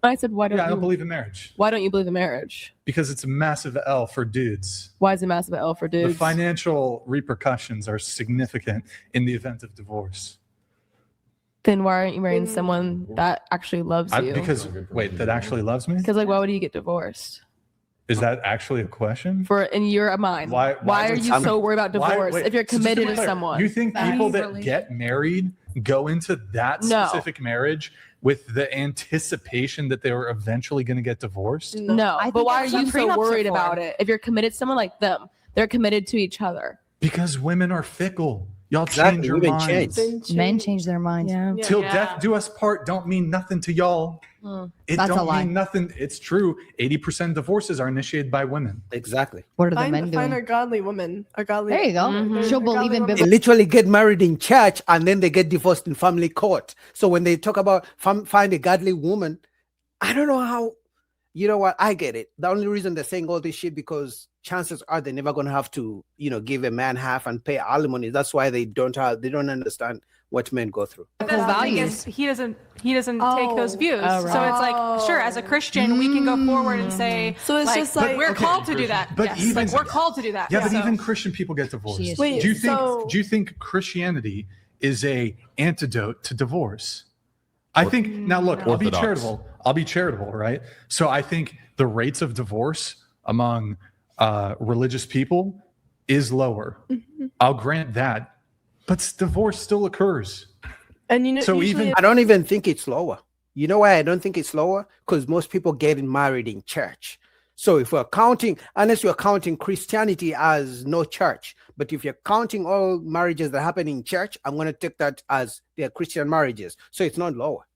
I said, why don't Yeah, I you don't believe in marriage. Why don't you believe in marriage? Because it's a massive L for dudes. Why is it massive L for dudes? The financial repercussions are significant in the event of divorce. Then why aren't you marrying someone that actually loves you? That actually loves me? Because like, why would you get divorced? Is that actually a question? In your mind, why are you so worried about divorce if you're committed to someone? You think people that get married go into that specific marriage with the anticipation that they were eventually going to get divorced? No, but why are you so worried about it? If you're committed to someone like them, they're committed to each other. Because women are fickle. Y'all change your minds. Men change their minds. Yeah. Till death do us part don't mean nothing to y'all. It That's don't a lie. mean nothing. It's true. 80% of divorces are initiated by women. Exactly. What are the men Find doing? a godly woman. There you go. She'll believe in They biblical. literally get married in church and then they get divorced in family court. So when they talk about find a godly woman, I don't know how. You know what? I get it. The only reason they're saying all this shit because chances are they're never gonna have to, give a man half and pay alimony. That's why they don't understand what men go through. Because the thing is, he doesn't take those views. Oh, right. So it's like, sure, as a Christian, we can go forward and say, So it's just like we're called to do that. But Yes, even- we're called to do that. Yeah, but So- even Christian people get divorced. Wait, do you think Christianity is a antidote to divorce? I think now look, I'll be charitable, right? So I think the rates of divorce among religious people is lower. I'll grant that, but divorce still occurs. And So usually I don't even think it's lower. You know why I don't think it's lower? Because most people getting married in church. So if we're counting, unless you're counting Christianity as no church, but if you're counting all marriages that happen in church, I'm going to take that as they're Christian marriages. So it's not lower.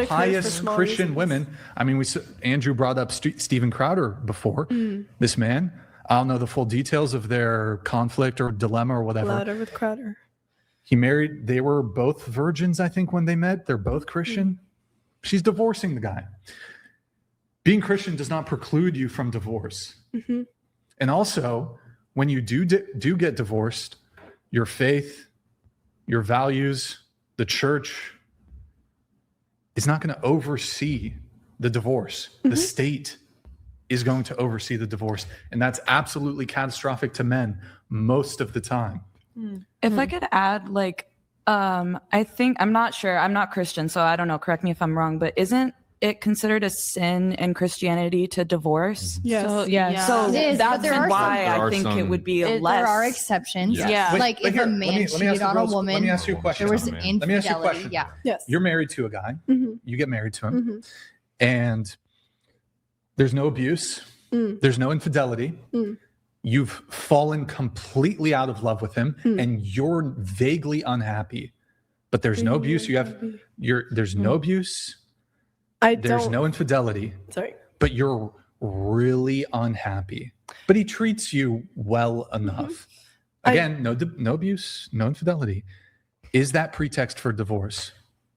Pious Christian women. I mean, Andrew brought up Stephen Crowder before. This man, I don't know the full details of their conflict or dilemma or whatever. Louder with Crowder. They were both virgins, I think, when they met. They're both Christian. She's divorcing the guy. Being Christian does not preclude you from divorce. And also, when you do get divorced, your faith, your values, the church is not going to oversee the divorce. The state is going to oversee the divorce. And that's absolutely catastrophic to men most of the time. If I could add, I think, I'm not sure, I'm not Christian, so I don't know, correct me if I'm wrong, but isn't it considered a sin in Christianity to divorce? Yes. So, Yes. So It is, but that's there are why some- I think it would be less. There are exceptions. Yeah. Like if here, a man cheated on a woman, let me ask you a question. there was an Let me ask you a infidelity. question. Yeah. Yes. You're married to a guy. You get married to him. Mm-hmm. And there's no abuse. There's no infidelity. You've fallen completely out of love with him and you're vaguely unhappy. But there's no abuse. There's no abuse. There's no infidelity. Sorry. But you're really unhappy. But he treats you well enough. Again, no abuse, no infidelity. Is that pretext for divorce?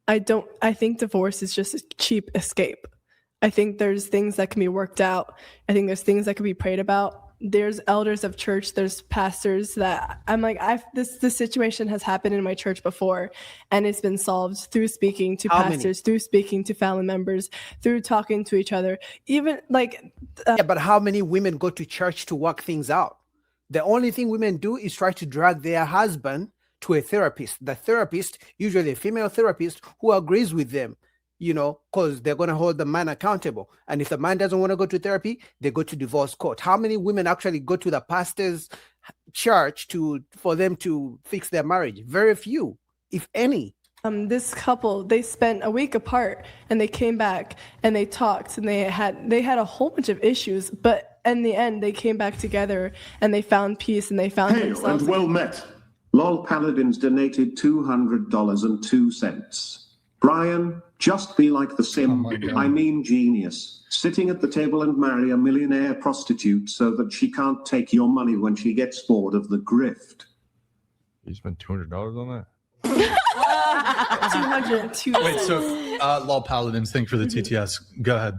I think divorce is just a cheap escape. I think there's things that can be worked out. I think there's things that can be prayed about. There's elders of church, there's pastors that I'm like, this situation has happened in my church before, and it's been solved through speaking to pastors, through speaking to family members, through talking to each other. Even But how many women go to church to work things out? The only thing women do is try to drag their husband to a therapist. The therapist, usually a female therapist, who agrees with them, because they're going to hold the man accountable. And if the man doesn't want to go to therapy, they go to divorce court. How many women actually go to the pastor's church for them to fix their marriage? Very few, if any. This couple, they spent a week apart and they came back and they talked and they had a whole bunch of issues, but in the end they came back together and they found peace and they found Hail themselves. and well met. Lol Paladins donated $200.02. Brian, just be like the sim, genius. Sitting at the table and marry a millionaire prostitute so that she can't take your money when she gets bored of the grift. You spent $200 on that? 202. Wait, so Lol Paladins, thank you for the TTS. Go ahead.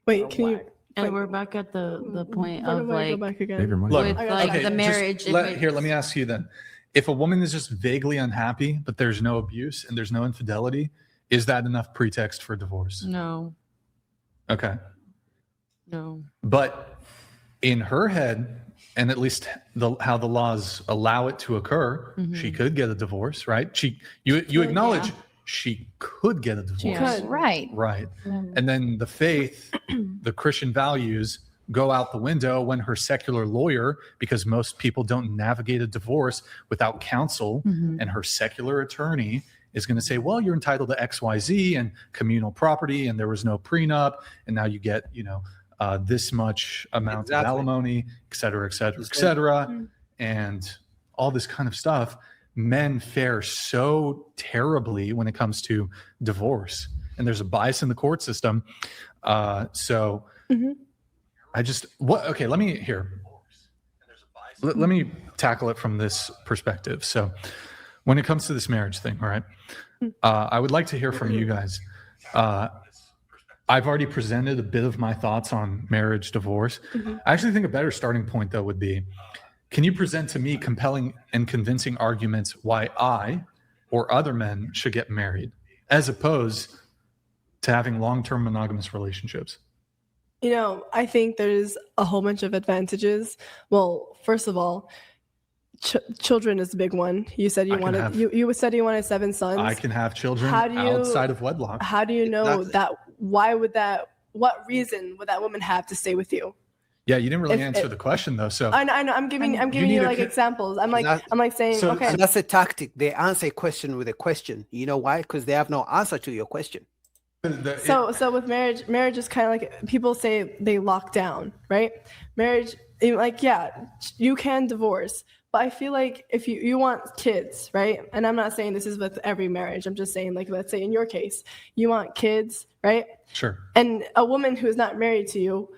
Wait, can you? And we're back at the point Why of do I go like back again? Save your money. Look, with like okay, the marriage. let me ask you then. If a woman is just vaguely unhappy, but there's no abuse and there's no infidelity, is that enough pretext for divorce? No. Okay. No. But in her head, and at least how the laws allow it to occur, she could get a divorce, right? You acknowledge she could get a divorce. Right. Right. And then the faith, the Christian values go out the window when her secular lawyer, because most people don't navigate a divorce without counsel, and her secular attorney is going to say, well, you're entitled to XYZ and communal property, and there was no prenup, and now you get, this much amount of alimony, et cetera, et cetera, et cetera, and all this kind of stuff. Men fare so terribly when it comes to divorce, and there's a bias in the court system. Let me tackle it from this perspective. So when it comes to this marriage thing, all right, I would like to hear from you guys. I've already presented a bit of my thoughts on marriage, divorce. I actually think a better starting point, though, would be, can you present to me compelling and convincing arguments why I or other men should get married, as opposed to having long-term monogamous relationships? I think there's a whole bunch of advantages. Well, first of all, children is a big one. You said you said you wanted 7 sons. I can have children outside of wedlock. How do you know that? What reason would that woman have to stay with you? Yeah, you didn't really answer the question though. So I know. I'm giving you like examples. I'm like saying, okay. And that's a tactic. They answer a question with a question. You know why? Because they have no answer to your question. So with marriage is kind of like, people say they lock down, right? Marriage, like, yeah, you can divorce, but I feel like if you want kids, right? And I'm not saying this is with every marriage. I'm just saying, like, let's say in your case, you want kids, right? Sure. And a woman who's not married to you,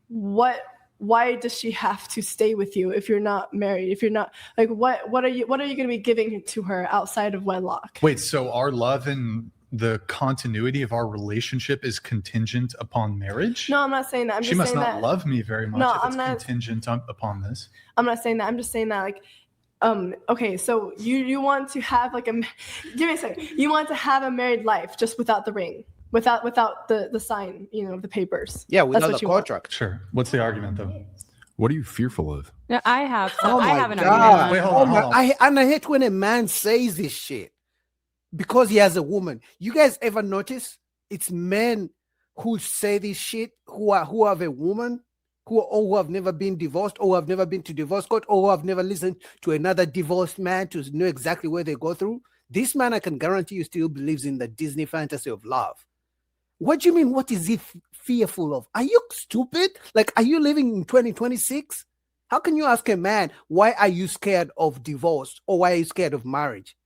why does she have to stay with you if you're not married? If you're not, like, what are you going to be giving to her outside of wedlock? Wait, so our love and the continuity of our relationship is contingent upon marriage? No, I'm not saying that. She must not love me very much if it's contingent upon this. I'm not saying that. I'm just saying that, like, okay, so you want to have like give me a second. You want to have a married life just without the ring, without the sign, the papers. Yeah, without the contract. Sure. What's the argument though? What are you fearful of? Yeah, I have. Oh I my have an God. argument. Wait, hold on. I hate when a man says this shit because he has a woman. You guys ever notice it's men who say this shit who have a woman, who have never been divorced, or who have never been to divorce court, or who have never listened to another divorced man to know exactly where they go through? This man, I can guarantee you, still believes in the Disney fantasy of love. What do you mean? What is he fearful of? Are you stupid? Like, are you living in 2026? How can you ask a man, why are you scared of divorce, or why are you scared of marriage?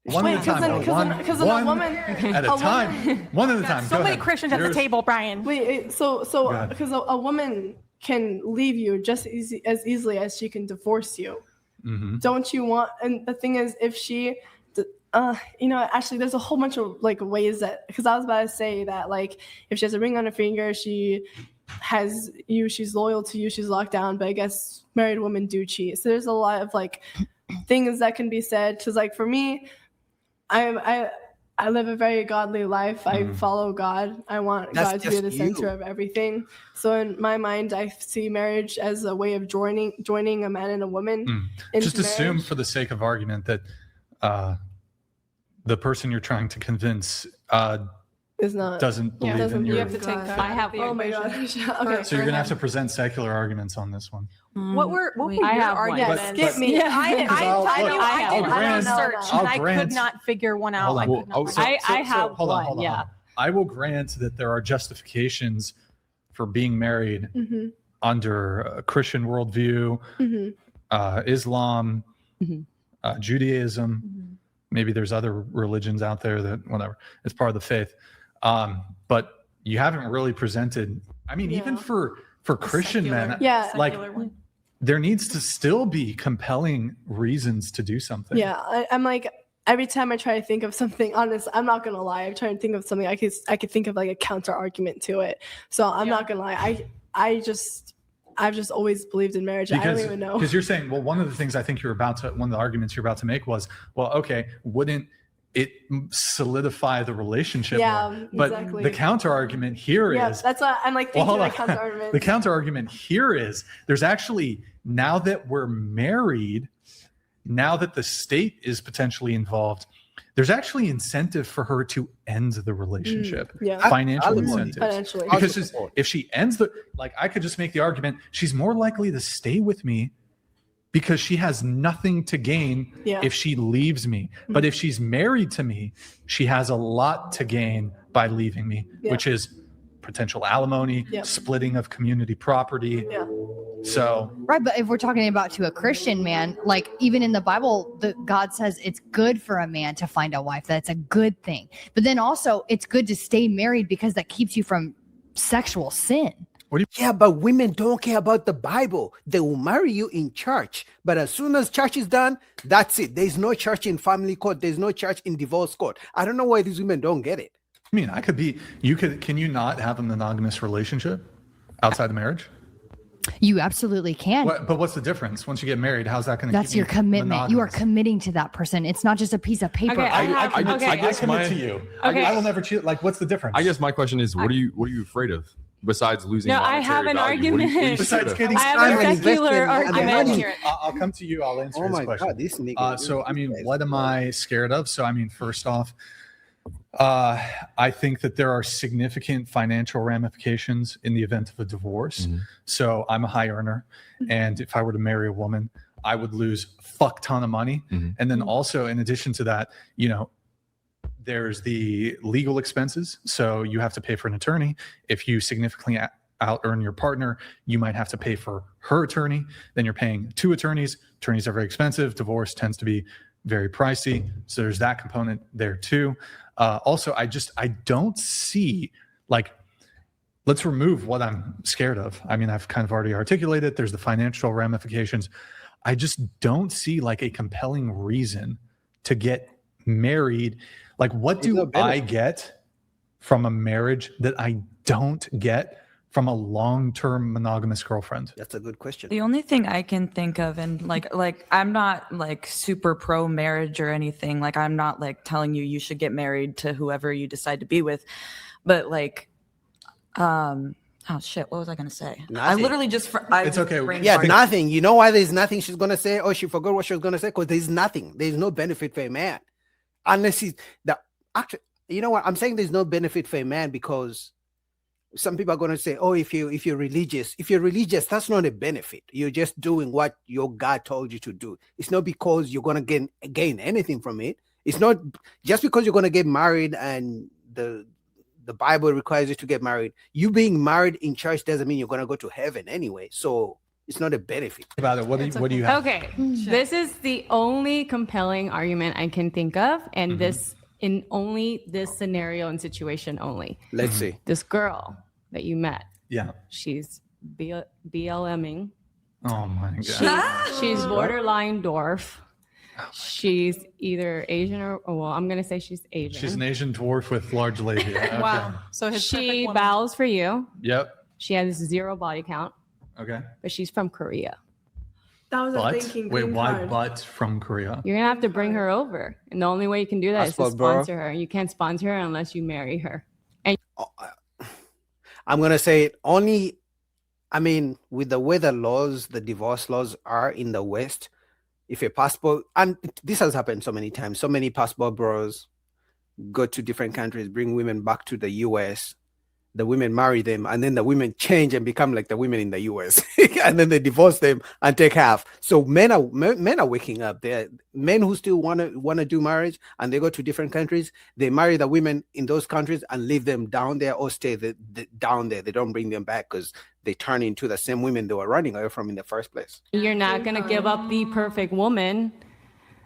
One at a time. Because a woman at a time. One at a time. So many Christians at the table, Brian. Wait, so because a woman can leave you just as easily as she can divorce you. Mm-hmm. Don't you want? And the thing is, if she, actually, there's a whole bunch of like ways that, because I was about to say that, like, if she has a ring on her finger, she has you, she's loyal to you, she's locked down. But I guess married women do cheat. So there's a lot of like things that can be said. Because like for me, I live a very godly life. I follow God. I want God to be the center of everything. So in my mind, I see marriage as a way of joining a man and a woman. Just assume, for the sake of argument, that the person you're trying to convince is not doesn't believe in your. You have to take that. I have. Oh my gosh. Okay. So you're gonna have to present secular arguments on this one. What were your have one. arguments? Skip me. I did I'll research and I could not figure one out. I have one. Hold on. I will grant that there are justifications for being married under a Christian worldview, Islam, Judaism. Maybe there's other religions out there that, whatever, it's part of the faith. But you haven't really presented, I mean, even for Christian men, like, there needs to still be compelling reasons to do something. Yeah, I'm like, every time I try to think of something, honest, I'm not gonna lie, I'm trying to think of something I could think of like a counter argument to it. So I'm not gonna lie, I've just always believed in marriage. I don't even know. Because you're saying, well, one of the things I think one of the arguments you're about to make was, well, okay, wouldn't solidify the relationship Yeah, more. But exactly. the counter argument here is that's what I'm like thinking. Like counter argument. the counter argument here is there's actually, now that we're married, now that the state is potentially involved, there's actually incentive for her to end the relationship. Financial incentive. Financially. Because if she ends I could just make the argument, she's more likely to stay with me because she has nothing to gain if she leaves me. But if she's married to me, she has a lot to gain by leaving me, which is potential alimony, splitting of community property. So right, but if we're talking about to a Christian man, like even in the Bible, God says it's good for a man to find a wife. That's a good thing. But then also it's good to stay married because that keeps you from sexual sin. Yeah, but women don't care about the Bible. They will marry you in church. But as soon as church is done, that's it. There's no church in family court. There's no church in divorce court. I don't know why these women don't get it. I mean, can you not have a monogamous relationship outside of marriage? You absolutely can. But what's the difference? Once you get married, how's that going to That's your commitment. monogamous? You are committing to that person. It's not just a piece of paper. Okay, I commit to you. Okay. I will never cheat. Like, what's the difference? I guess my question is, what are you afraid of besides losing? No, I have an argument. Besides getting I have a secular argument here. I'll come to you. I'll answer this question. God, this nigga. So, I mean, what am I scared of? So, I mean, first off, I think that there are significant financial ramifications in the event of a divorce. So I'm a high earner. And if I were to marry a woman, I would lose a fuck ton of money. And then also, in addition to that, there's the legal expenses. So you have to pay for an attorney. If you significantly out earn your partner, you might have to pay for her attorney. Then you're paying 2 attorneys. Attorneys are very expensive. Divorce tends to be very pricey. So there's that component there too. Also, I don't see, let's remove what I'm scared of. I mean, I've kind of already articulated. There's the financial ramifications. I just don't see a compelling reason to get married. What do I get from a marriage that I don't get from a long-term monogamous girlfriend? That's a good question. The only thing I can think of, and I'm not super pro marriage or anything. I'm not telling you should get married to whoever you decide to be with, but oh shit, what was I gonna say? Nothing. I literally just It's okay. Yeah, nothing. You know why there's nothing she's gonna say? Oh, she forgot what she was gonna say because there's nothing. There's no benefit for a man, unless he's the actually. You know what? I'm saying there's no benefit for a man because some people are going to say, oh, if you're religious, that's not a benefit. You're just doing what your God told you to do. It's not because you're going to gain anything from it. It's not just because you're going to get married and the Bible requires you to get married. You being married in church doesn't mean you're going to go to heaven anyway. So it's not a benefit. About it. What do you have? Okay, this is the only compelling argument I can think of, and this in only this scenario and situation only. Let's see. This girl that you met. Yeah. She's BLMing. Oh my God. She's borderline dwarf. She's either Asian or I'm gonna say she's Asian. She's an Asian dwarf with large labia. Okay. Wow. So she bows for you. Yep. She has 0 body count, Okay. but she's from Korea. That was a But thinking wait, green why card. but from Korea? You're gonna have to bring her over, and the only way you can do that is to Passport, bro. sponsor her. You can't sponsor her unless you marry her. I'm going to say it only, I mean, with the way the divorce laws are in the West, if a passport, and this has happened so many times, so many passport bros go to different countries, bring women back to the US, the women marry them, and then the women change and become like the women in the US, and then they divorce them and take half. So men are waking up. They're men who still want to do marriage, and they go to different countries. They marry the women in those countries and leave them down there or stay down there. They don't bring them back because they turn into the same women they were running away from in the first place. You're not gonna give up the perfect woman.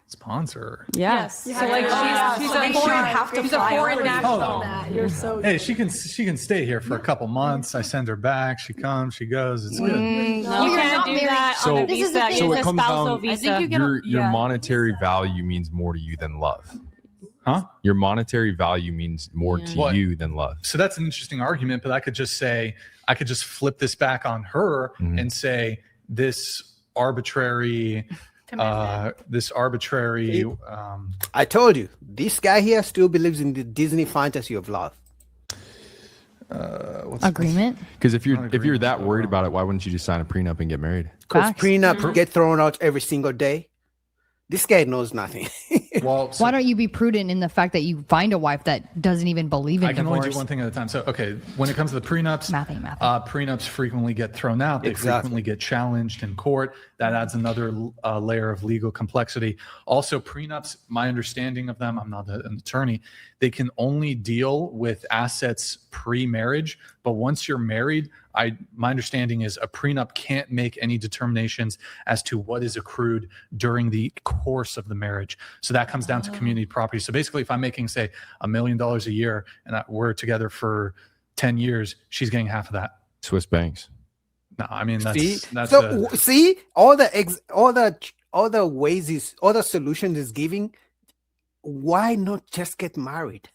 Sponsor. Yes. So she's a foreign national. You're so Hey, she can stay here for a couple months. I send her back. She comes. She goes. It's good. You you're can't not do married. that So- on a This is visa. the It's thing. So a it comes spousal down. visa. Your monetary value means more to you than love. Huh? Your monetary value means more to What? you than love. So that's an interesting argument, but I could just flip this back on her and say this arbitrary this arbitrary. I told you, this guy here still believes in the Disney fantasy of love. Agreement? Because if you're that worried about it, why wouldn't you just sign a prenup and get married? Because prenups get thrown out every single day. This guy knows nothing. Well, Why don't you be prudent in the fact that you find a wife that doesn't even believe in I can divorce? only do one thing at a time. So, okay, when it comes to the prenups, prenups frequently get thrown out. They frequently get challenged in court. That adds another layer of legal complexity. Also, prenups, my understanding of them, I'm not an attorney, they can only deal with assets pre-marriage. But once you're married, my understanding is a prenup can't make any determinations as to what is accrued during the course of the marriage. So that comes down to community property. So basically, if I'm making, say, $1 million a year and we're together for 10 years, she's getting half of that. Swiss banks. No, I mean that's see all the ways all the solutions is giving. Why not just get married?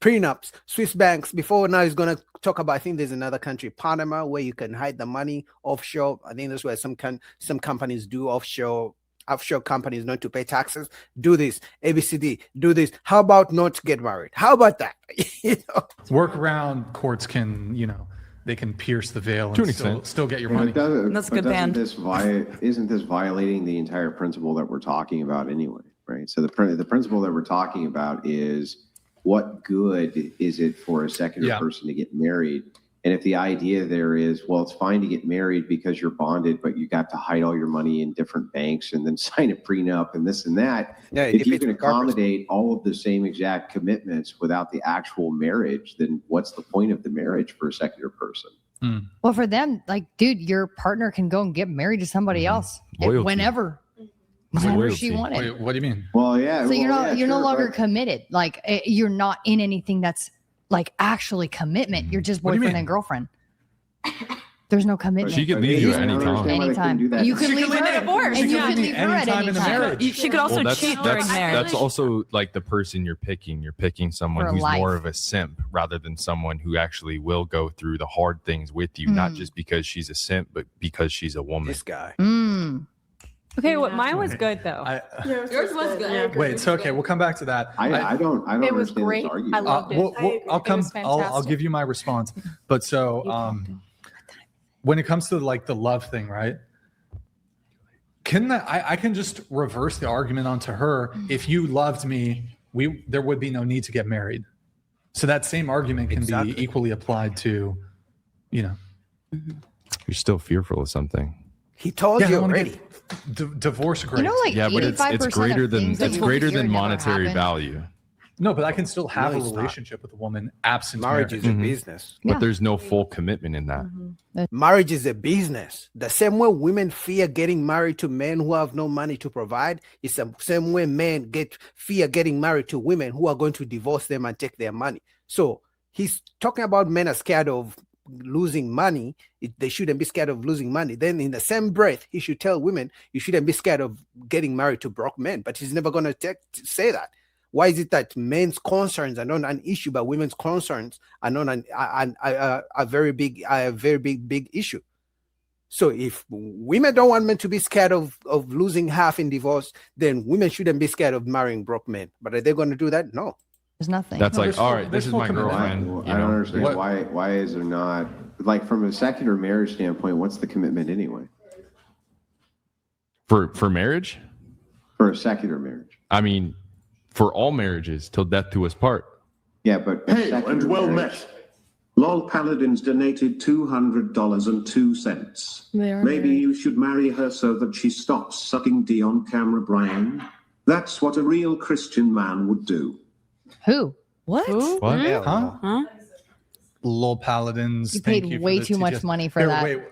Prenups, Swiss banks. Before now, he's gonna talk about. I think there's another country, Panama, where you can hide the money offshore. I think that's where some companies do offshore companies not to pay taxes. Do this, ABCD. Do this. How about not get married? How about that? Workaround courts can, they can pierce the veil and still get your money. That's a good band. Isn't this violating the entire principle that we're talking about anyway? Right. So the principle that we're talking about is, what good is it for a secular person to get married? And if the idea there is, well, it's fine to get married because you're bonded, but you got to hide all your money in different banks and then sign a prenup and this and that. Yeah, if you can accommodate all of the same exact commitments without the actual marriage, then what's the point of the marriage for a secular person? Well, for them, like, dude, your partner can go and get married to somebody else whenever. Whenever she wanted. Wait, what do you mean? Well, yeah. So you're no longer committed. Like, you're not in anything that's like actually commitment. You're just boyfriend and girlfriend. There's no commitment. She can leave you at any time. Anytime. You can leave her at divorce. And you can leave her at any time. She could also cheat during marriage. That's also like the person you're picking. You're picking someone who's more of a simp rather than someone who actually will go through the hard things with you, not just because she's a simp, but because she's a woman. This guy. Okay, well, mine was good though. Yours was good. Wait, so okay, we'll come back to that. I don't It was understand great. this argument. I loved it. I'll give you my response. But so when it comes to like the love thing, right? I can just reverse the argument onto her. If you loved me, there would be no need to get married. So that same argument can be equally applied to, You're still fearful of something. He told you already. Divorce great. But it's greater than monetary value. No, but I can still have a relationship with a woman absent marriage. Is a business. But there's no full commitment in that. Marriage is a business. The same way women fear getting married to men who have no money to provide, it's the same way men fear getting married to women who are going to divorce them and take their money. So he's talking about men are scared of losing money. They shouldn't be scared of losing money. Then in the same breath, he should tell women, you shouldn't be scared of getting married to broke men. But he's never going to say that. Why is it that men's concerns are not an issue, but women's concerns are not a very big issue? So if women don't want men to be scared of losing half in divorce, then women shouldn't be scared of marrying broke men. But are they going to do that? No. There's nothing. That's like, all right, this is my girlfriend. I don't understand why is there not, like, from a secular marriage standpoint, what's the commitment anyway? For marriage? For a secular marriage. I mean, for all marriages, till death do us part. Yeah, but hail and well met. Lol Paladins donated $200.02. Maybe you should marry her so that she stops sucking D on camera, Brian. That's what a real Christian man would do. Who? What? What? Huh? Lol Paladins. You paid way too much money for that. Wait,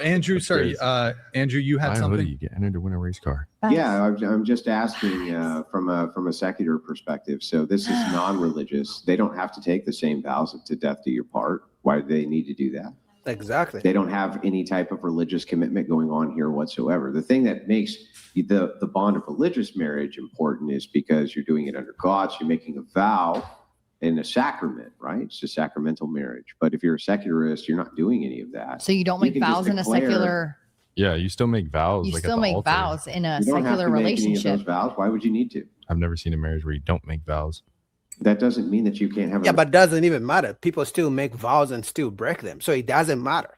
Andrew, sorry, Andrew, you had something. Hoodie, you get entered to win a race car. Yeah, I'm just asking from a secular perspective. So this is non-religious. They don't have to take the same vows to death do your part. Why do they need to do that? Exactly. They don't have any type of religious commitment going on here whatsoever. The thing that makes the bond of religious marriage important is because you're doing it under God. So you're making a vow in a sacrament, right? It's a sacramental marriage. But if you're a secularist, you're not doing any of that. So you don't make vows in a secular Yeah, you still make vows. You like still at the make altar. vows in a You don't have secular to make any of relationship. those vows. Why would you need to? I've never seen a marriage where you don't make vows. That doesn't mean that you can't have. Yeah, but it doesn't even matter. People still make vows and still break them, so it doesn't matter.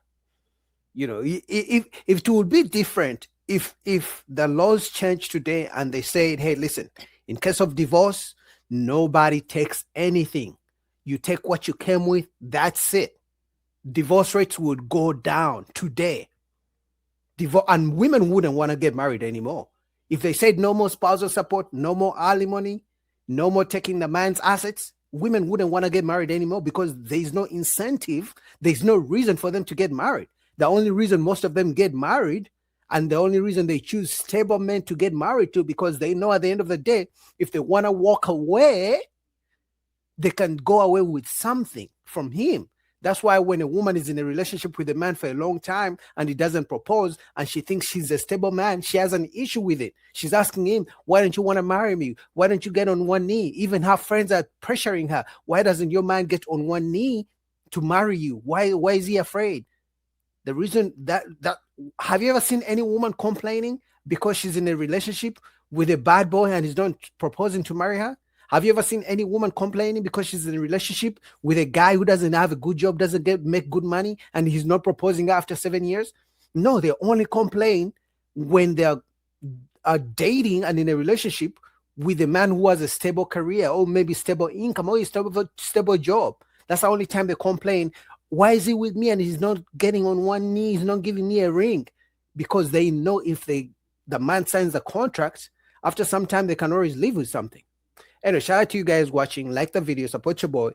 You know, if it would be different if the laws change today and they say, hey, listen, in case of divorce, nobody takes anything. You take what you came with. That's it. Divorce rates would go down today. And women wouldn't want to get married anymore. If they said no more spousal support, no more alimony, no more taking the man's assets, women wouldn't want to get married anymore because there's no incentive. There's no reason for them to get married. The only reason most of them get married, and the only reason they choose stable men to get married to, because they know at the end of the day, if they want to walk away, they can go away with something from him. That's why when a woman is in a relationship with a man for a long time and he doesn't propose and she thinks she's a stable man, she has an issue with it. She's asking him, why don't you want to marry me? Why don't you get on one knee? Even her friends are pressuring her. Why doesn't your man get on one knee to marry you? Why is he afraid? The reason that have you ever seen any woman complaining because she's in a relationship with a bad boy and he's not proposing to marry her? Have you ever seen any woman complaining because she's in a relationship with a guy who doesn't have a good job, doesn't make good money, and he's not proposing after 7 years? No, they only complain when they are dating and in a relationship with a man who has a stable career or maybe stable income or a stable job. That's the only time they complain. Why is he with me and he's not getting on one knee? He's not giving me a ring. Because they know if the man signs a contract, after some time they can always live with something. Anyway, shout out to you guys watching. Like the video, support your boy.